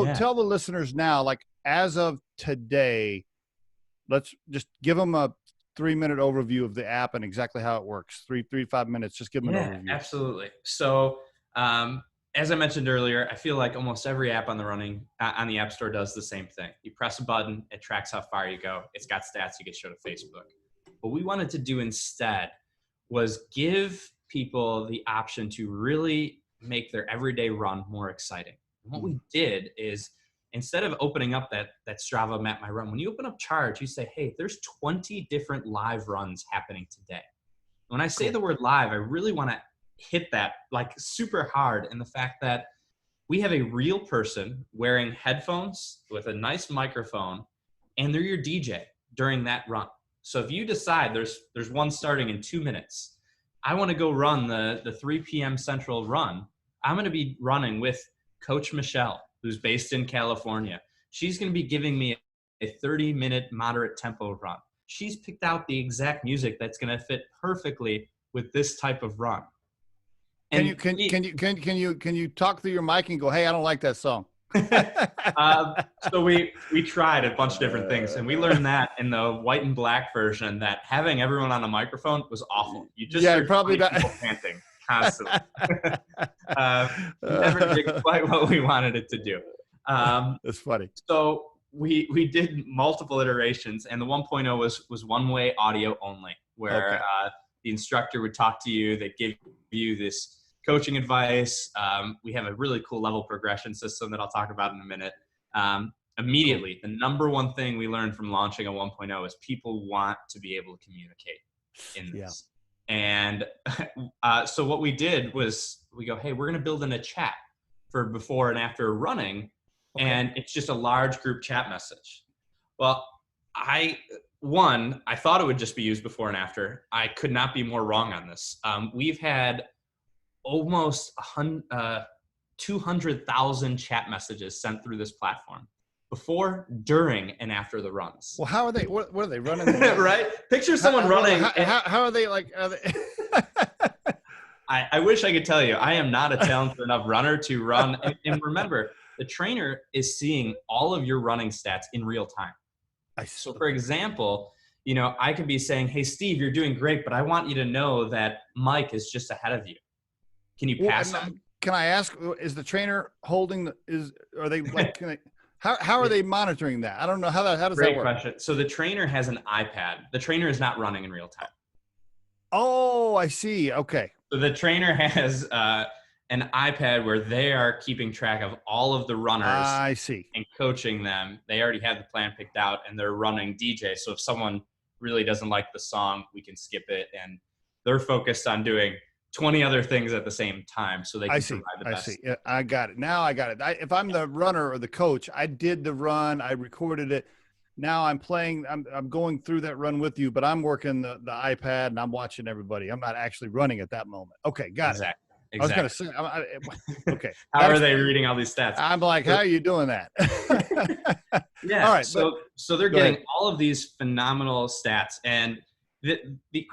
Yeah. tell the listeners now, like as of today, let's just give them a 3-minute overview of the app and exactly how it works. 3 to 5 minutes. Just give them an Yeah, overview. absolutely. So, as I mentioned earlier, I feel like almost every app on the App Store does the same thing. You press a button, it tracks how far you go. It's got stats you can show to Facebook. What we wanted to do instead was give people the option to really make their everyday run more exciting. And what we did is, instead of opening up that Strava Map My Run, when you open up Charge, you say, hey, there's 20 different live runs happening today. When I say the word live, I really want to hit that like super hard in the fact that we have a real person wearing headphones with a nice microphone, and they're your DJ during that run. So if you decide there's one starting in 2 minutes, I want to go run the 3 p.m. Central run, I'm going to be running with Coach Michelle, who's based in California. She's going to be giving me a 30-minute moderate tempo run. She's picked out the exact music that's going to fit perfectly with this type of run. Can you talk through your mic and go, hey, I don't like that song? So we tried a bunch of different things, and we learned that in the white and black version that having everyone on a microphone was awful. You just heard probably people panting constantly. Never did quite what we wanted it to do. That's funny. So we did multiple iterations, and the 1.0 was one-way audio only, where the instructor would talk to you. They'd give you this coaching advice. We have a really cool level progression system that I'll talk about in a minute. Immediately, the number one thing we learned from launching a 1.0 is people want to be able to communicate in this. And so what we did was we go, hey, we're going to build in a chat for before and after running. And it's just a large group chat message. Well, I thought it would just be used before and after. I could not be more wrong on this. We've had almost 200,000 chat messages sent through this platform before, during, and after the runs. Well, how are they? What are they running? Right? Picture someone running. How are they like? Are they I wish I could tell you. I am not a talented enough runner to run. And remember, the trainer is seeing all of your running stats in real time. So, for example, I could be saying, hey, Steve, you're doing great, but I want you to know that Mike is just ahead of you. Can you pass him? Can I ask, is the trainer holding are they like, how are they monitoring that? I don't know how does that work? Great question. So the trainer has an iPad. The trainer is not running in real time. Oh, I see. Okay. So the trainer has an iPad where they are keeping track of all of the runners. I see. And coaching them. They already have the plan picked out, and they're running DJ. So if someone really doesn't like the song, we can skip it. And they're focused on doing 20 other things at the same time, so they can provide the best. I see. Yeah, I got it. Now I got it. If I'm the runner or the coach, I did the run, I recorded it. Now I'm playing. I'm going through that run with you, but I'm working the iPad and I'm watching everybody. I'm not actually running at that moment. Okay, got it. Exactly. I was going to say, okay. How are they reading all these stats? I'm like, how are you doing that? Yeah. All right. So they're getting all of these phenomenal stats, and the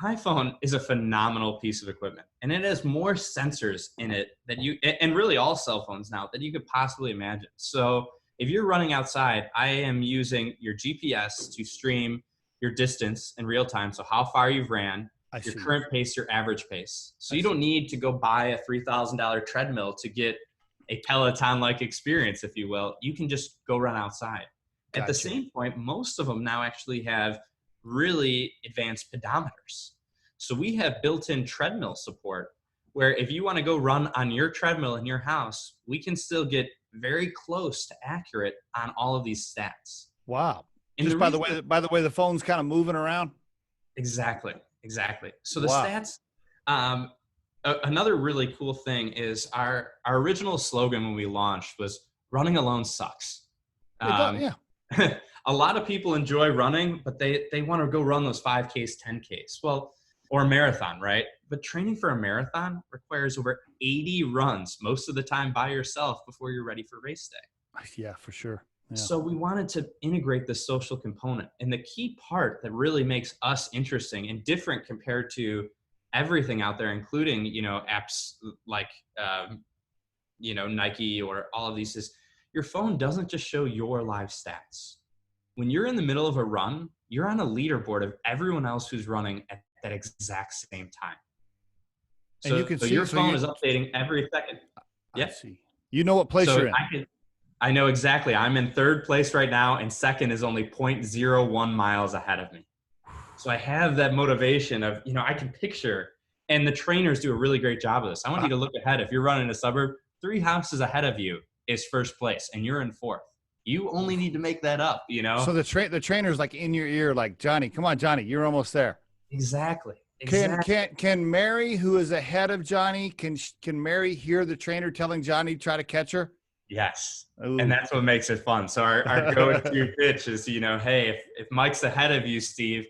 iPhone is a phenomenal piece of equipment, and it has more sensors in it and really all cell phones now, that you could possibly imagine. So if you're running outside, I am using your GPS to stream your distance in real time. So how far you've ran, your current pace, your average pace. So you don't need to go buy a $3,000 treadmill to get a Peloton-like experience, if you will. You can just go run outside. At the same point, most of them now actually have really advanced pedometers. So we have built-in treadmill support, where if you want to go run on your treadmill in your house, we can still get very close to accurate on all of these stats. Wow. And just by the way the phone's kind of moving around. Exactly. So the stats, another really cool thing is our original slogan when we launched was running alone sucks. Yeah. A lot of people enjoy running, but they want to go run those 5Ks, 10Ks, or a marathon, right? But training for a marathon requires over 80 runs, most of the time by yourself, before you're ready for race day. Yeah, for sure. Yeah. So we wanted to integrate the social component. And the key part that really makes us interesting and different compared to everything out there, including, apps like, Nike or all of these, is your phone doesn't just show your live stats. When you're in the middle of a run, you're on a leaderboard of everyone else who's running at that exact same time. So, And you can see your phone is updating every second. Yeah. See. You know what place you're in. I know exactly. I'm in third place right now, and second is only 0.01 miles ahead of me. So I have that motivation of, I can picture, and the trainers do a really great job of this. I want you to look ahead. If you're running a suburb, 3 houses ahead of you is first place, and you're in fourth. You only need to make that up, So the trainer's like in your ear, like, Johnny, come on, Johnny, you're almost there. Exactly. Can Mary, who is ahead of Johnny, can Mary hear the trainer telling Johnny to try to catch her? Yes. Ooh. And that's what makes it fun. So our go-to pitch is, hey, if Mike's ahead of you, Steve,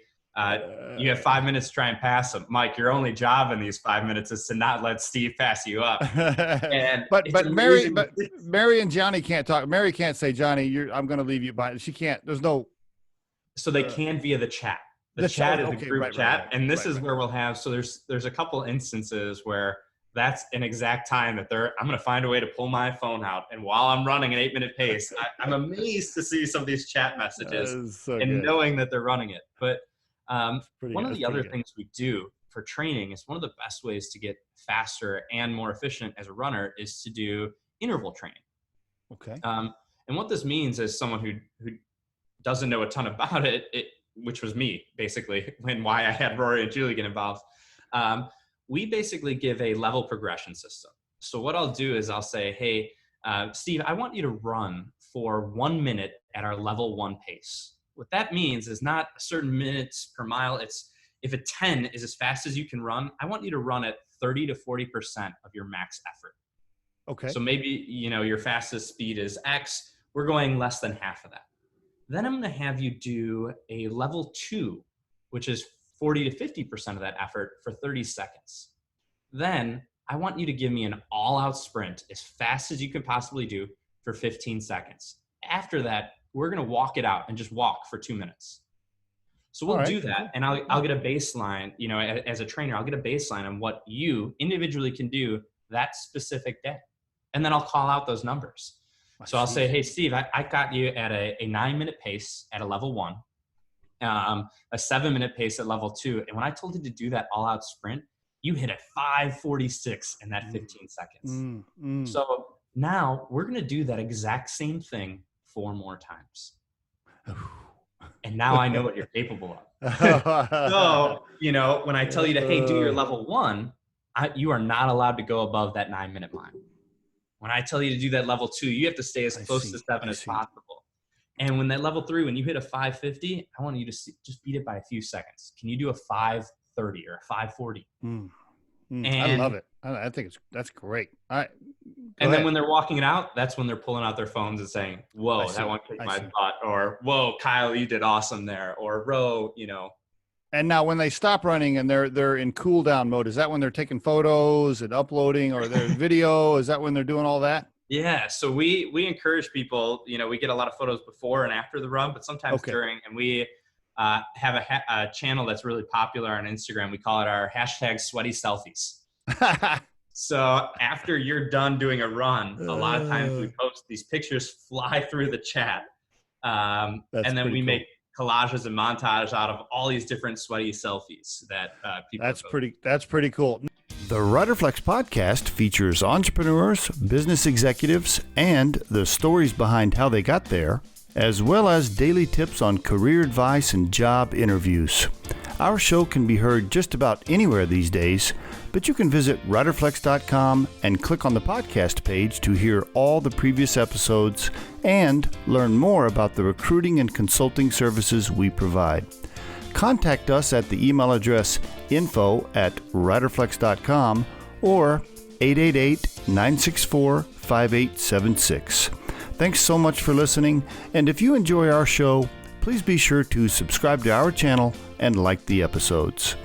you have 5 minutes to try and pass him. Mike, your only job in these 5 minutes is to not let Steve pass you up. But Mary and Johnny can't talk. Mary can't say, Johnny, I'm going to leave you behind. She can't. There's no. So they can via the chat. The chat is a group chat, and this is where we'll have. So there's a couple instances where that's an exact time that I'm going to find a way to pull my phone out, and while I'm running an 8-minute pace, I'm amazed to see some of these chat messages and knowing that they're running it. But one of the other things we do for training is one of the best ways to get faster and more efficient as a runner is to do interval training. Okay. And what this means is someone who doesn't know a ton about it, which was me basically, why I had Rory and Julie get involved. We basically give a level progression system. So what I'll do is I'll say, hey, Steve, I want you to run for 1 minute at our level 1 pace. What that means is not a certain minutes per mile. It's if a 10 is as fast as you can run, I want you to run at 30 to 40% of your max effort. Okay. So maybe, your fastest speed is X. We're going less than half of that. Then I'm going to have you do a level 2, which is 40 to 50% of that effort for 30 seconds. Then I want you to give me an all-out sprint as fast as you can possibly do for 15 seconds. After that, we're going to walk it out and just walk for 2 minutes. So we'll do that, and I'll get a baseline, as a trainer, I'll get a baseline on what you individually can do that specific day. And then I'll call out those numbers. So I'll say, hey, Steve, I got you at a 9-minute pace at a level 1, a 7-minute pace at level 2. And when I told you to do that all-out sprint, you hit a 5:46 in that 15 seconds. So now we're going to do that exact same thing 4 more times. And now I know what you're capable of. So, when I tell you to, hey, do your level 1, you are not allowed to go above that 9-minute line. When I tell you to do that level 2, you have to stay as close to 7 as possible. And when that level 3, when you hit a 5:50, I want you to just beat it by a few seconds. Can you do a 5:30 or a 5:40? I love it. I think that's great. All right. Then when they're walking it out, that's when they're pulling out their phones and saying, whoa, that one kicked my butt. Or, whoa, Kyle, you did awesome there. Or, Ro, And now when they stop running and they're in cool down mode, is that when they're taking photos and uploading, or their video? Is that when they're doing all that? Yeah. So we encourage people, we get a lot of photos before and after the run, but sometimes during, and we have a channel that's really popular on Instagram. We call it our #sweaty_selfies. So after you're done doing a run, a lot of times we post these pictures fly through the chat. And then we make collages and montage out of all these different sweaty selfies that people That's pretty cool. The Riderflex podcast features entrepreneurs, business executives, and the stories behind how they got there, as well as daily tips on career advice and job interviews. Our show can be heard just about anywhere these days, but you can visit riderflex.com and click on the podcast page to hear all the previous episodes and learn more about the recruiting and consulting services we provide. Contact us at the email address info@riderflex.com or 888-964-5876. Thanks so much for listening, and if you enjoy our show, please be sure to subscribe to our channel and like the episodes.